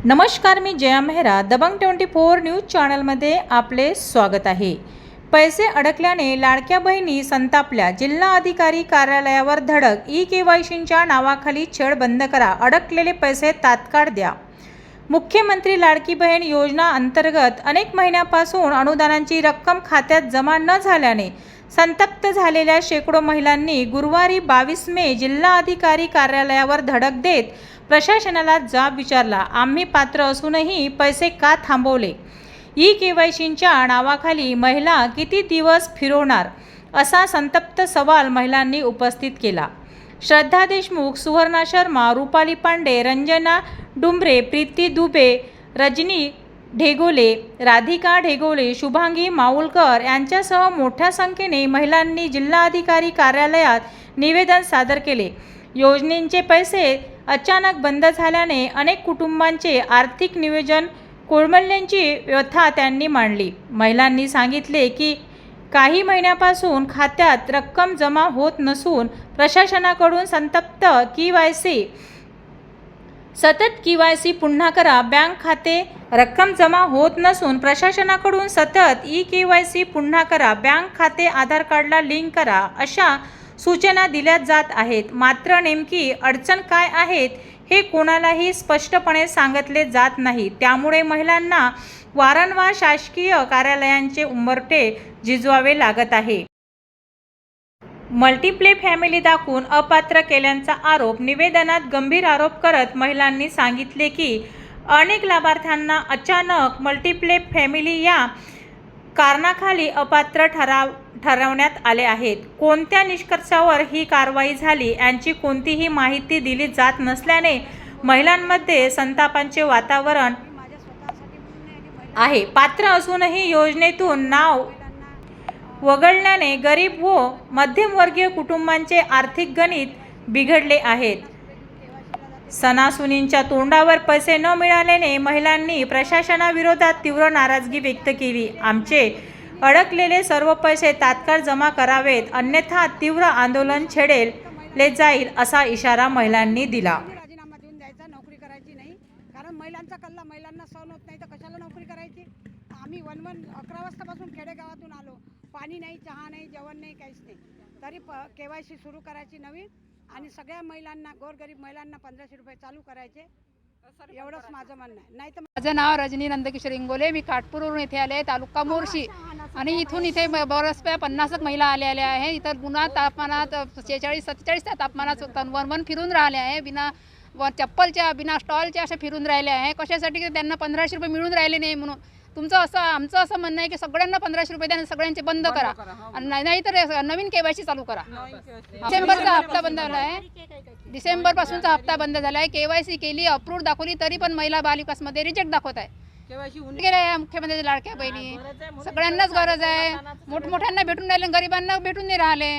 नमस्कार, मी जया मेहरा दबंग 24 न्यूज चॅनलमध्ये आपले स्वागत आहे। पैसे अडकल्याने लाडक्या बहिणी संतापल्या। जिल्हा अधिकारी कार्यालयावर धडक। ई-केवायसीच्या नावाखाली छळ बंद करा, अडकलेले पैसे तात्काळ द्या। मुख्यमंत्री लाडकी बहीण योजना अंतर्गत अनेक महिन्यापासून अनुदानाची रक्कम खात्यात जमा न झाल्याने संतप्त झालेल्या शेकडो महिलांनी गुरुवारी 22 मे जिल्हा अधिकारी कार्यालयावर धडक देत प्रशासनाला जाब विचारला। आम्ही पात्र असूनही पैसे का थांबवले? ई-केवायसीच्या नावाखाली महिला किती दिवस फिरवणार, असा संतप्त सवाल महिलांनी उपस्थित केला। श्रद्धा देशमुख, सुवर्णा शर्मा, रूपाली पांडे, रंजना डुंबरे, प्रीती दुबे, रजनी ढेगोले, राधिका ढेगोले, शुभांगी माऊलकर यांच्यासह मोठ्या संख्येने महिलांनी जिल्हाधिकारी कार्यालयात निवेदन सादर केले। योजनेचे पैसे अचानक बंद झाल्याने अनेक कुटुंबांचे आर्थिक नियोजन कोलमडल्याची व्यथा त्यांनी मांडली। महिलांनी सांगितले की काही महिन्यापासून खात्यात रक्कम जमा होत नसून प्रशासनाकडून सतत केवायसी पुन्हा करा, बँक खाते रक्कम जमा होत नसून प्रशासनाकडून सतत ई-केवायसी पुन्हा करा, बँक खाते आधार कार्डला लिंक करा, अशा सूचना दिल्या जात आहेत। मात्र नेमकी अडचण काय आहेत हे कोणालाही स्पष्टपणे सांगितले जात नाही। त्यामुळे महिलांना वारंवार शासकीय कार्यालयांचे उंबरठे झिजवावे लागत आहे। मल्टिप्ले फॅमिली दाखवून अपात्र केल्याचा आरोप। निवेदनात गंभीर आरोप करत महिलांनी सांगितले की अनेक लाभार्थ्यांना अचानक मल्टिप्ले फॅमिली या कारणाखाली अपात्र ठरवण्यात आले आहेत। कोणत्या निष्कर्षावर ही कारवाई झाली याची कोणतीही माहिती दिली जात नसल्याने महिलांमध्ये संतापाचे वातावरण आहे। पात्र असूनही योजनेतून नाव वगळल्याने गरीब व मध्यमवर्गीय कुटुंबांचे आर्थिक गणित बिघडले आहेत। सणासुदींच्या तोंडावर पैसे न मिळाल्याने महिलांनी प्रशासनाविरोधात तीव्र नाराजगी व्यक्त केली। आमचे अडकलेले सर्व पैसे तात्काळ जमा करावेत, अन्यथा तीव्र आंदोलन छेडले जाईल, असा इशारा महिलांनी दिला। राजीनामा देऊन द्यायचा, नोकरी करायची नाही, कारण महिलांचा कल्ला महिलांना सहन होत नाही, तर कशाला नोकरी करायची? आम्ही 11 वाजतापासून खेडेगावातून आलो, पाणी नाही, चहा नाही, जेवण नाही, काहीच नाही, तरी केवायसी सुरू करायची नवीन आणि सगळ्या महिलांना, गोरगरीब महिलांना 1500 रुपये चालू करायचे, एवढंच माझं म्हणणं आहे। नाही तर माझं नाव रजनी नंदकिशोर इंगोले, मी काटपूरवरून इथे आले, तालुका मोर्शी, आणि इथून इथे बऱ्याच 50 महिला आलेल्या आहे। इतर पुन्हा तापमानात 46-47 त्या तापमानात वन फिरून राहिले आहे, बिना चप्पलच्या, बिना स्टॉलच्या अशा फिरून राहिले आहे। कशासाठी? की त्यांना 1500 रुपये मिळून राहिले नाही म्हणून। आमचं असं म्हणणं आहे की सगळ्यांना 1500 रुपये द्या, सगळ्यांचे बंद करा, नाही तर नवीन केवायसी चालू करा। डिसेंबरचा हप्ता बंद झाला आहे, डिसेंबरपासूनचा हप्ता बंद झाला आहे। केवायसी केली, अप्रूव्ह दाखवली, तरी पण महिला बालविकासमध्ये रिजेक्ट दाखवत आहे। गेले आहे मुख्यमंत्री लाडक्या बहिणी, सगळ्यांनाच गरज आहे, मोठमोठ्यांना भेटून राहिले, गरिबांना भेटून नाही राहिले।